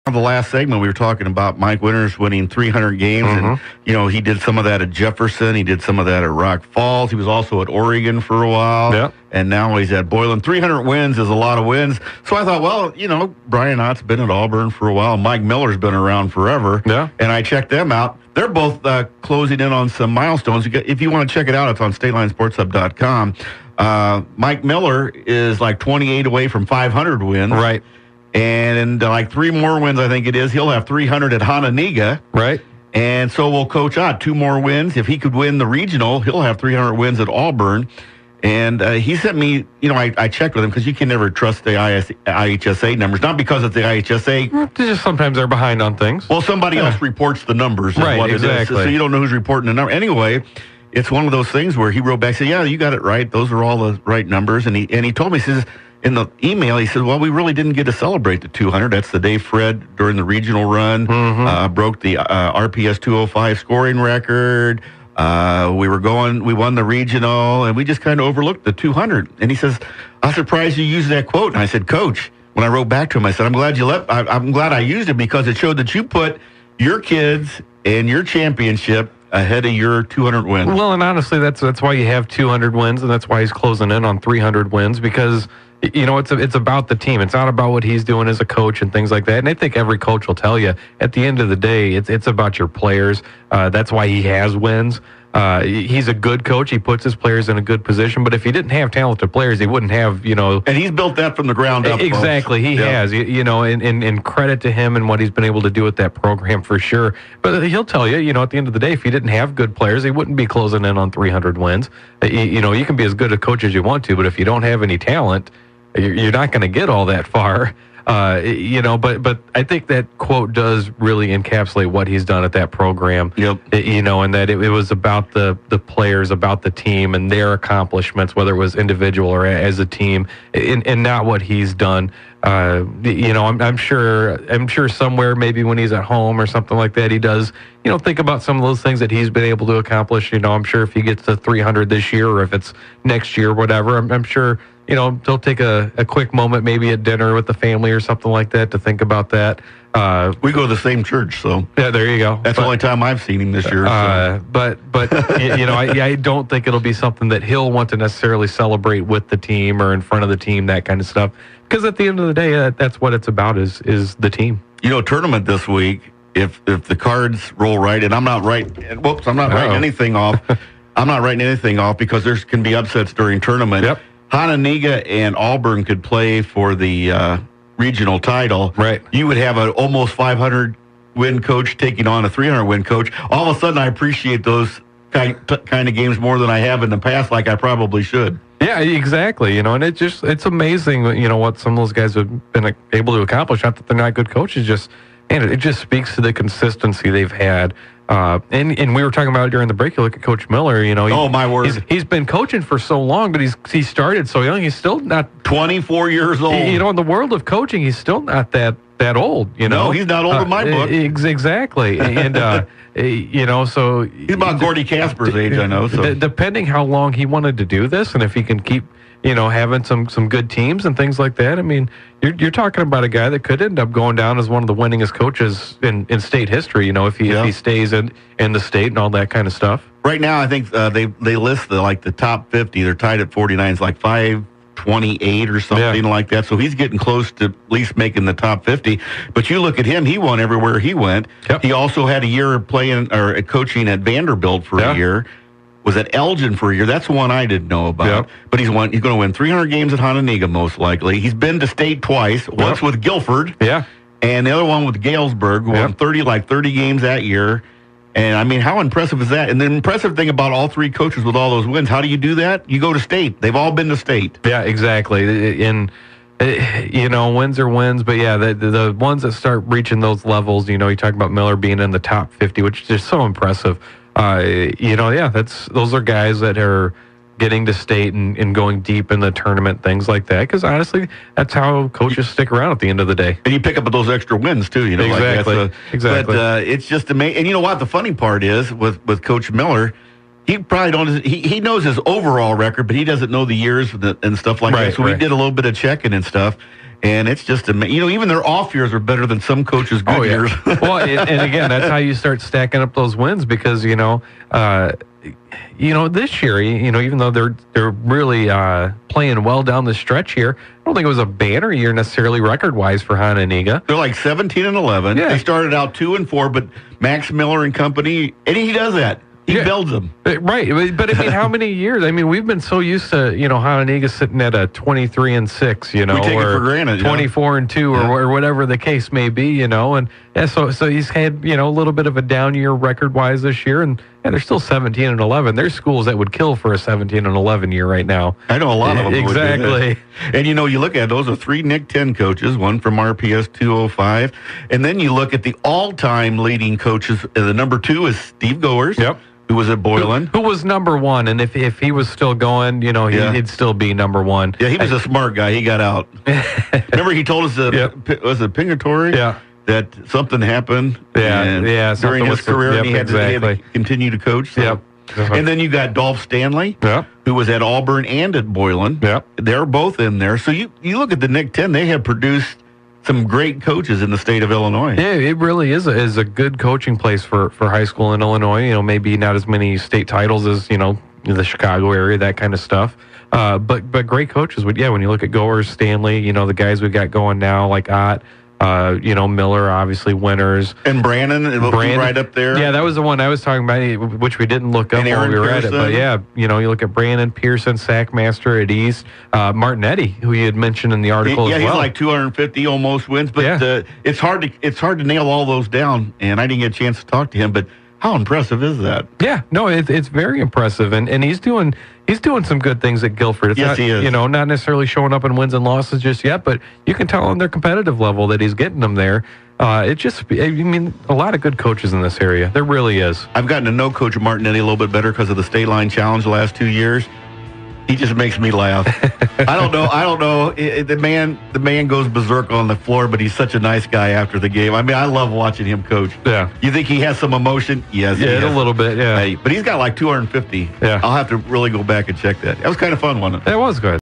The last segment we were talking about Mike Winters winning 300 games, and he did some of that at Jefferson, he did some of that at Rock Falls, he was also at Oregon for a while, and now he's at Boylan. 300 wins is a lot of wins, so I thought, well, Brian Ott's been at Auburn for a while, Mike Miller's been around forever, and I checked them out. They're both closing in on some milestones. If you want to check it out, it's on StatelineSportsHub.com. Mike Miller is like 28 away from 500 wins. Right. And like 3 more wins, I think it is. He'll have 300 at Hononegah. Right. And so will Coach Ott. 2 more wins. If he could win the regional, he'll have 300 wins at Auburn. And he sent me, I checked with him because you can never trust the IHSA numbers. Not because it's the IHSA. Just sometimes they're behind on things. Well, somebody else reports the numbers. Right, what exactly. It is. So you don't know who's reporting the number. Anyway, it's one of those things where he wrote back, said, yeah, you got it right. Those are all the right numbers. And he told me, he says, in the email, he said, well, we really didn't get to celebrate the 200. That's the day Fred, during the regional run, broke the RPS 205 scoring record. We won the regional, and we just kind of overlooked the 200. And he says, I'm surprised you used that quote. And I said, Coach, when I wrote back to him, I said, I'm glad I used it because it showed that you put your kids and your championship ahead of your 200 wins. Well, and honestly, that's why you have 200 wins, and that's why he's closing in on 300 wins, because it's about the team. It's not about what he's doing as a coach and things like that. And I think every coach will tell you, at the end of the day, it's about your players. That's why he has wins. He's a good coach. He puts his players in a good position. But if he didn't have talented players, he wouldn't have, And he's built that from the ground up. Exactly. He has, and credit to him and what he's been able to do with that program for sure. But he'll tell you, at the end of the day, if he didn't have good players, he wouldn't be closing in on 300 wins. You can be as good a coach as you want to, but if you don't have any talent, you're not going to get all that far, but I think that quote does really encapsulate what he's done at that program. And that it was about the players, about the team and their accomplishments, whether it was individual or as a team, and not what he's done. I'm sure somewhere, maybe when he's at home or something like that, he does, think about some of those things that he's been able to accomplish. I'm sure if he gets to 300 this year or if it's next year, whatever, I'm sure, he'll take a quick moment, maybe at dinner with the family or something like that, to think about that. We go to the same church, so yeah, there you go. That's the only time I've seen him this year. So. But I don't think it'll be something that he'll want to necessarily celebrate with the team or in front of the team, that kind of stuff. Because at the end of the day, that's what it's about is the team. Tournament this week. If the cards roll right, and I'm not writing anything off. I'm not writing anything off because there can be upsets during tournament. Yep. Hononegah and Auburn could play for the regional title. Right. You would have an almost 500 win coach taking on a 300 win coach. All of a sudden, I appreciate those kind of games more than I have in the past, like I probably should. Yeah, exactly. And it's amazing, what some of those guys have been able to accomplish. Not that they're not good coaches, it just speaks to the consistency they've had. And we were talking about it during the break. You look at Coach Miller, oh, my word. He's been coaching for so long, but he started so young. He's still not 24 years old. In the world of coaching, he's still not that old, No, he's not old in my book. Exactly. And so he's about Gordy Casper's age, I know. So depending how long he wanted to do this, and if he can keep having some good teams and things like that. I mean, you're talking about a guy that could end up going down as one of the winningest coaches in state history, if he stays in the state and all that kind of stuff. Right now, I think they list the top 50. They're tied at 49. It's like 528 or something like that. So he's getting close to at least making the top 50. But you look at him, he won everywhere he went. Yep. He also had a year coaching at Vanderbilt for a year. Was at Elgin for a year. That's one I didn't know about. Yep. But he's going to win 300 games at Hononegah most likely. He's been to state twice. Once with Guilford. Yeah. And the other one with Galesburg. Won 30 games that year. And I mean, how impressive is that? And the impressive thing about all 3 coaches with all those wins, how do you do that? You go to state. They've all been to state. Yeah, exactly. And wins are wins, but yeah, the ones that start reaching those levels, you talk about Miller being in the top 50, which is just so impressive. Those are guys that are getting to state and going deep in the tournament, things like that. Because honestly, that's how coaches stick around at the end of the day. And you pick up those extra wins too. Exactly. Exactly. But it's just amazing. And you know what? The funny part is with Coach Miller, he probably don't. He knows his overall record, but he doesn't know the years and stuff like that. So we did a little bit of checking and stuff. And it's just, even their off years are better than some coaches' good years. Well, and again, that's how you start stacking up those wins because, this year, even though they're really playing well down the stretch here, I don't think it was a banner year necessarily record-wise for Hononegah. They're like 17-11. Yeah. They started out 2-4, but Max Miller and company, and he does that. He builds them. Right. But I mean, how many years? I mean, we've been so used to, Hononegah sitting at a 23-6, we take it for granted. 24-2 or whatever the case may be, and so he's had, a little bit of a down year record-wise this year, and they're still 17-11. There's schools that would kill for a 17-11 year right now. I know a lot of them. Exactly. And you look at those are 3 NIC 10 coaches, one from RPS 205, and then you look at the all-time leading coaches. The number 2 is Steve Goers. Yep. Who was at Boylan? Who was number 1, and if he was still going, he'd still be number 1. Yeah, he was a smart guy. He got out. Remember, he told us was it Pingatory? Yeah. That something happened. During his career, and he had to continue to coach. So. Yep. And then you got Dolph Stanley, who was at Auburn and at Boylan. Yep. They're both in there. So you look at the NIC 10; they have produced some great coaches in the state of Illinois. Yeah, it really is a good coaching place for high school in Illinois. Maybe not as many state titles as, the Chicago area, that kind of stuff. But great coaches. When you look at Goers, Stanley, the guys we got going now, like Ott, Miller, obviously winners. And Brandon right up there. Yeah, that was the one I was talking about, which we didn't look up while we were at it. But you look at Brandon Pearson, Sackmaster at East, Martinetti, who you had mentioned in the article as well. Yeah, he's like 250 almost wins, but it's hard to nail all those down. And I didn't get a chance to talk to him, but how impressive is that? Yeah, no, it's very impressive, and he's doing some good things at Guilford. It's yes, he is. Not necessarily showing up in wins and losses just yet, but you can tell on their competitive level that he's getting them there. A lot of good coaches in this area. There really is. I've gotten to know Coach Martinetti a little bit better because of the State Line Challenge the last 2 years. He just makes me laugh. I don't know. The man goes berserk on the floor, but he's such a nice guy after the game. I mean, I love watching him coach. Yeah. You think he has some emotion? Yes. Yeah, a little bit. Yeah. But he's got like 250. Yeah. I'll have to really go back and check that. That was kind of fun, wasn't it? That was good.